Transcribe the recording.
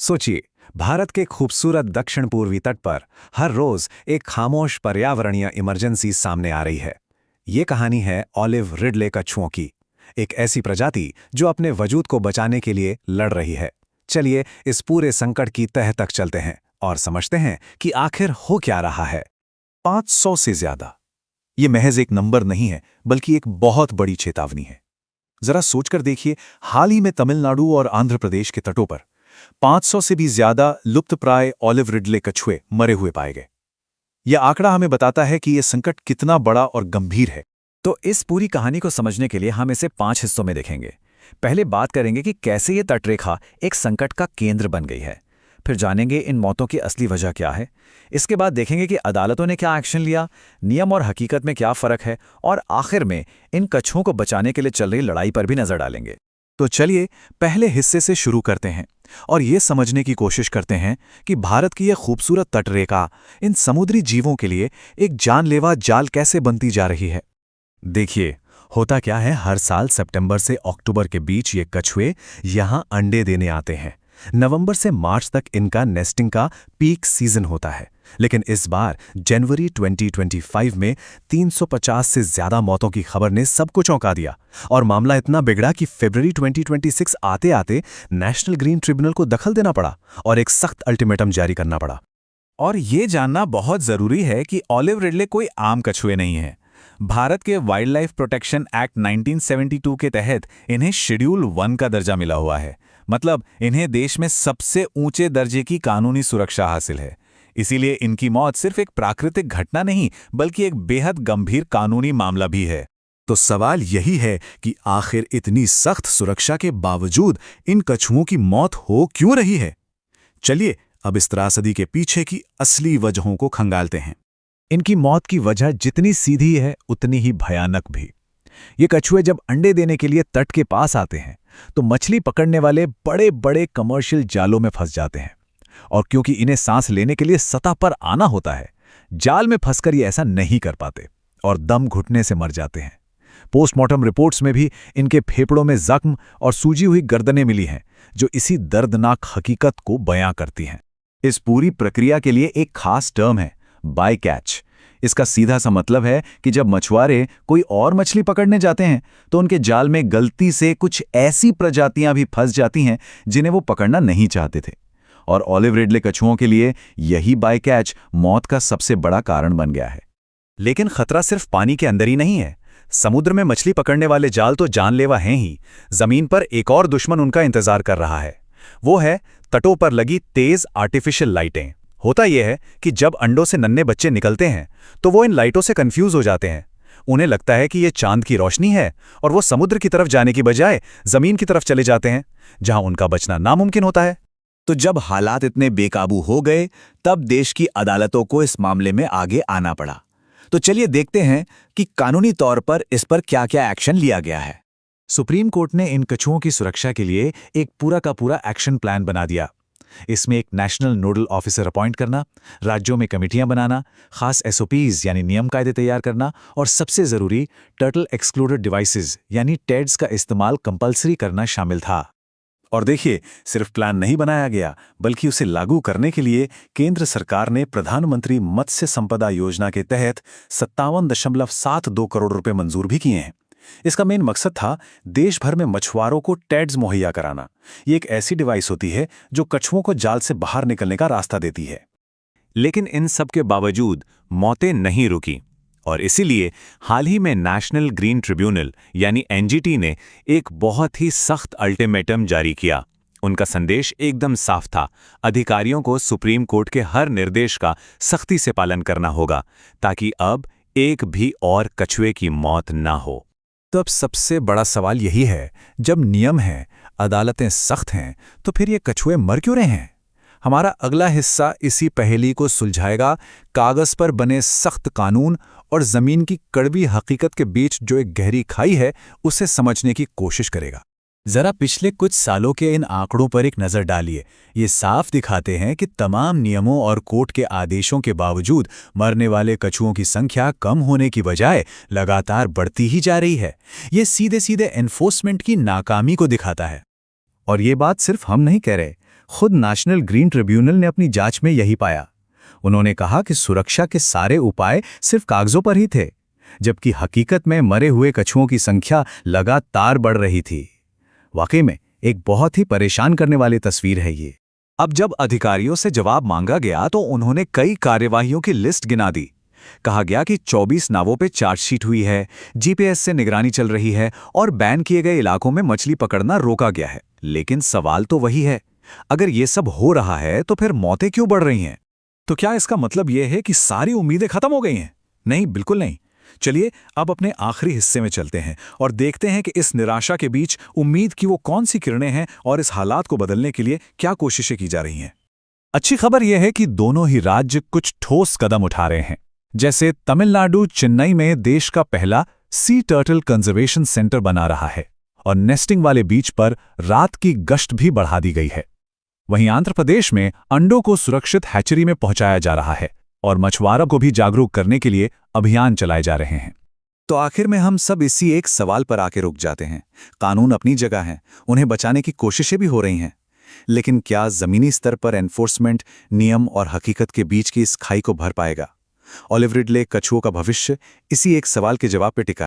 सोचिए, भारत के खूबसूरत दक्षिण पूर्वी तट पर हर रोज एक खामोश पर्यावरणीय इमरजेंसी सामने आ रही है। ये कहानी है ऑलिव रिडले कछुओं की, एक ऐसी प्रजाति जो अपने वजूद को बचाने के लिए लड़ रही है। चलिए इस पूरे संकट की तह तक चलते हैं और समझते हैं कि आखिर हो क्या रहा है। 500 से ज्यादा। ये महज एक नंबर नहीं है, बल्कि एक बहुत बड़ी चेतावनी है। जरा सोचकर देखिए, हाल ही में तमिलनाडु और आंध्र प्रदेश के तटों पर 500 से भी ज्यादा लुप्तप्राय ऑलिव रिडले कछुए मरे हुए पाए गए। यह आंकड़ा हमें बताता है कि यह संकट कितना बड़ा और गंभीर है। तो इस पूरी कहानी को समझने के लिए हम इसे 5 हिस्सों में देखेंगे। पहले बात करेंगे कि कैसे ये तटरेखा एक संकट का केंद्र बन गई है। फिर जानेंगे इन मौतों की असली वजह क्या है। इसके बाद देखेंगे कि अदालतों ने क्या एक्शन लिया, नियम और हकीकत में क्या फर्क है, और आखिर में इन कछुओं को बचाने के लिए चल रही लड़ाई पर भी नजर डालेंगे। तो चलिए पहले हिस्से से शुरू करते हैं और ये समझने की कोशिश करते हैं कि भारत की यह खूबसूरत तटरेखा इन समुद्री जीवों के लिए एक जानलेवा जाल कैसे बनती जा रही है। देखिए, होता क्या है, हर साल सितंबर से अक्टूबर के बीच ये कछुए यहां अंडे देने आते हैं। नवंबर से मार्च तक इनका नेस्टिंग का पीक सीजन होता है, लेकिन इस बार जनवरी 2025 में 350 से ज्यादा मौतों की खबर ने सबको चौंका दिया और मामला इतना बिगड़ा कि फरवरी 2026 आते आते नेशनल ग्रीन ट्रिब्यूनल को दखल देना पड़ा और एक सख्त अल्टीमेटम जारी करना पड़ा। और ये जानना बहुत जरूरी है कि ऑलिव रिडले कोई आम कछुए नहीं है। भारत के वाइल्ड लाइफ प्रोटेक्शन एक्ट 1972 के तहत इन्हें शेड्यूल 1 का दर्जा मिला हुआ है। मतलब इन्हें देश में सबसे ऊंचे दर्जे की कानूनी सुरक्षा हासिल है। इसीलिए इनकी मौत सिर्फ एक प्राकृतिक घटना नहीं, बल्कि एक बेहद गंभीर कानूनी मामला भी है। तो सवाल यही है कि आखिर इतनी सख्त सुरक्षा के बावजूद इन कछुओं की मौत हो क्यों रही है। चलिए अब इस त्रासदी के पीछे की असली वजहों को खंगालते हैं। इनकी मौत की वजह जितनी सीधी है उतनी ही भयानक भी। ये कछुए जब अंडे देने के लिए तट के पास आते हैं तो मछली पकड़ने वाले बड़े बड़े कमर्शियल जालों में फंस जाते हैं, और क्योंकि इन्हें सांस लेने के लिए सतह पर आना होता है, जाल में फंसकर ये ऐसा नहीं कर पाते और दम घुटने से मर जाते हैं। पोस्टमार्टम रिपोर्ट्स में भी इनके फेफड़ों में जख्म और सूजी हुई गर्दनें मिली हैं, जो इसी दर्दनाक हकीकत को बयां करती हैं। इस पूरी प्रक्रिया के लिए एक खास टर्म है, बाय कैच। इसका सीधा सा मतलब है कि जब मछुआरे कोई और मछली पकड़ने जाते हैं तो उनके जाल में गलती से कुछ ऐसी प्रजातियां भी फंस जाती हैं जिन्हें वो पकड़ना नहीं चाहते थे। और ऑलिव रिडले कछुओं के लिए यही बाय कैच मौत का सबसे बड़ा कारण बन गया है। लेकिन खतरा सिर्फ पानी के अंदर ही नहीं है। समुद्र में मछली पकड़ने वाले जाल तो जानलेवा हैं ही, जमीन पर एक और दुश्मन उनका इंतजार कर रहा है। वो है तटों पर लगी तेज आर्टिफिशियल लाइटें। होता यह है कि जब अंडों से नन्हे बच्चे निकलते हैं तो वो इन लाइटों से कंफ्यूज हो जाते हैं। उन्हें लगता है कि ये चांद की रोशनी है और वो समुद्र की तरफ जाने की बजाय जमीन की तरफ चले जाते हैं, जहां उनका बचना नामुमकिन होता है। तो जब हालात इतने बेकाबू हो गए, तब देश की अदालतों को इस मामले में आगे आना पड़ा। तो चलिए देखते हैं कि कानूनी तौर पर इस पर क्या-क्या एक्शन लिया गया है। सुप्रीम कोर्ट ने इन कछुओं की सुरक्षा के लिए एक पूरा का पूरा एक्शन प्लान बना दिया। इसमें एक नेशनल नोडल ऑफिसर अपॉइंट करना, राज्यों में कमेटियां बनाना, खास एसओपीज यानी नियम कायदे तैयार करना, और सबसे जरूरी टर्टल एक्सक्लूडेड डिवाइसेस यानी टेड्स का इस्तेमाल कंपलसरी करना शामिल था। और देखिए, सिर्फ प्लान नहीं बनाया गया, बल्कि उसे लागू करने के लिए केंद्र सरकार ने प्रधानमंत्री मत्स्य संपदा योजना के तहत 57.72 करोड़ रुपए मंजूर भी किए हैं। इसका मेन मकसद था देश भर में मछुआरों को टैड्स मुहैया कराना। ये एक ऐसी डिवाइस होती है जो कछुओं को जाल से बाहर निकलने का रास्ता देती है। लेकिन इन सब के बावजूद मौतें नहीं रुकी, और इसीलिए हाल ही में नेशनल ग्रीन ट्रिब्यूनल यानी एनजीटी ने एक बहुत ही सख्त अल्टीमेटम जारी किया। उनका संदेश एकदम साफ था, अधिकारियों को सुप्रीम कोर्ट के हर निर्देश का सख्ती से पालन करना होगा ताकि अब एक भी और कछुए की मौत ना हो। तो अब सबसे बड़ा सवाल यही है, जब नियम हैं, अदालतें सख्त हैं, तो फिर ये कछुए मर क्यों रहे हैं। हमारा अगला हिस्सा इसी पहेली को सुलझाएगा। कागज पर बने सख्त कानून और जमीन की कड़वी हकीकत के बीच जो एक गहरी खाई है, उसे समझने की कोशिश करेगा। जरा पिछले कुछ सालों के इन आंकड़ों पर एक नज़र डालिए। ये साफ दिखाते हैं कि तमाम नियमों और कोर्ट के आदेशों के बावजूद मरने वाले कछुओं की संख्या कम होने की बजाय लगातार बढ़ती ही जा रही है। ये सीधे सीधे एनफोर्समेंट की नाकामी को दिखाता है। और ये बात सिर्फ हम नहीं कह रहे, खुद नेशनल ग्रीन ट्रिब्यूनल ने अपनी जांच में यही पाया। उन्होंने कहा कि सुरक्षा के सारे उपाय सिर्फ कागजों पर ही थे, जबकि हकीकत में मरे हुए कछुओं की संख्या लगातार बढ़ रही थी। वाकई में एक बहुत ही परेशान करने वाली तस्वीर है ये। अब जब अधिकारियों से जवाब मांगा गया तो उन्होंने कई कार्यवाहियों की लिस्ट गिना दी। कहा गया कि 24 नावों पे चार्जशीट हुई है, जीपीएस से निगरानी चल रही है और बैन किए गए इलाकों में मछली पकड़ना रोका गया है। लेकिन सवाल तो वही है, अगर ये सब हो रहा है तो फिर मौतें क्यों बढ़ रही हैं? तो क्या इसका मतलब यह है कि सारी उम्मीदें खत्म हो गई हैं? नहीं, बिल्कुल नहीं। चलिए अब अपने आखिरी हिस्से में चलते हैं और देखते हैं कि इस निराशा के बीच उम्मीद की वो कौन सी किरणें हैं और इस हालात को बदलने के लिए क्या कोशिशें की जा रही हैं। अच्छी खबर यह है कि दोनों ही राज्य कुछ ठोस कदम उठा रहे हैं। जैसे तमिलनाडु चेन्नई में देश का पहला सी टर्टल कंजर्वेशन सेंटर बना रहा है और नेस्टिंग वाले बीच पर रात की गश्त भी बढ़ा दी गई है। वहीं आंध्र प्रदेश में अंडों को सुरक्षित हैचरी में पहुंचाया जा रहा है और मछुआरों को भी जागरूक करने के लिए अभियान चलाए जा रहे हैं। तो आखिर में हम सब इसी एक सवाल पर आके रुक जाते हैं। कानून अपनी जगह हैं, उन्हें बचाने की कोशिशें भी हो रही हैं, लेकिन क्या जमीनी स्तर पर एनफोर्समेंट नियम और हकीकत के बीच की इस खाई को भर पाएगा? ओलिव रिडले कछुओं का भविष्य इसी एक सवाल के जवाब पे टिका